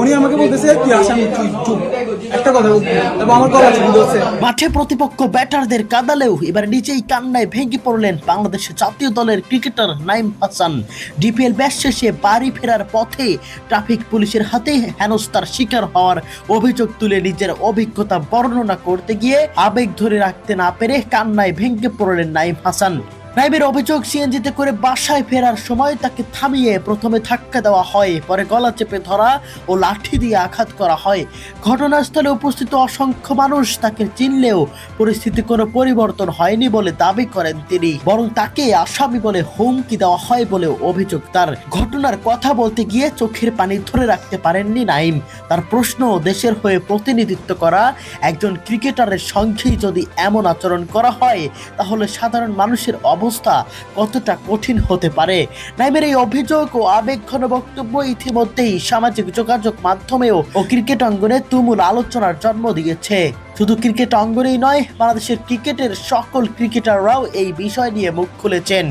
উনি আমাকে বলতেছে কি আসামি চুপ একটা কথা বলতে এবং আমার কল আছে বুঝছে। মাঠে প্রতিপক্ষ ব্যাটারদের কাদালেও এবার নিজেই কান্নায় ভেঙে পড়লেন বাংলাদেশ জাতীয় দলের cricketer Naim Hasan. DPL match শেষে বাড়ি ফেরার পথে ট্রাফিক পুলিশের হাতে হেনস্থার শিকার হওয়ার অভিযোগ তুলে নিজের অভিজ্ঞতা বর্ণনা করতে গিয়ে আবেগ ধরে রাখতে না পেরে কান্নায় ভেঙে পড়লেন নাইম হাসান। নাইমের অভিযোগ, সিএনজিতে করে বাসায় ফেরার সময় তাকে থামিয়ে প্রথমে ধাক্কা দেওয়া হয়, পরে গলা চেপে ধরা ও লাঠি দিয়ে আঘাত করা হয়। ঘটনাস্থলে উপস্থিত অসংখ্য মানুষ তাকে চিনলেও পরিস্থিতি কোনো পরিবর্তন হয়নি বলে দাবি করেন তিনি, বরং তাকে আসামি বলে হুমকি দেওয়া হয় বলে অভিযোগ তার। ঘটনার কথা বলতে গিয়ে চোখের পানি ধরে রাখতে পারেননি নাইম। তার প্রশ্ন, দেশের হয়ে প্রতিনিধিত্ব করা একজন ক্রিকেটারের সঙ্গেই যদি এমন আচরণ করা হয় তাহলে সাধারণ মানুষের অবস্থা কতটা কঠিন হতে পারে। নাইমের এই অভিযোগ ও আবেগঘন বক্তব্য ইতিমধ্যেই সামাজিক যোগাযোগ মাধ্যমেও ও ক্রিকেট অঙ্গনে তুমুল আলোচনার জন্ম দিয়েছে। শুধু ক্রিকেট অঙ্গনেই নয়, বাংলাদেশের ক্রিকেটের সকল ক্রিকেটাররাও এই বিষয় নিয়ে মুখ খুলেছেন।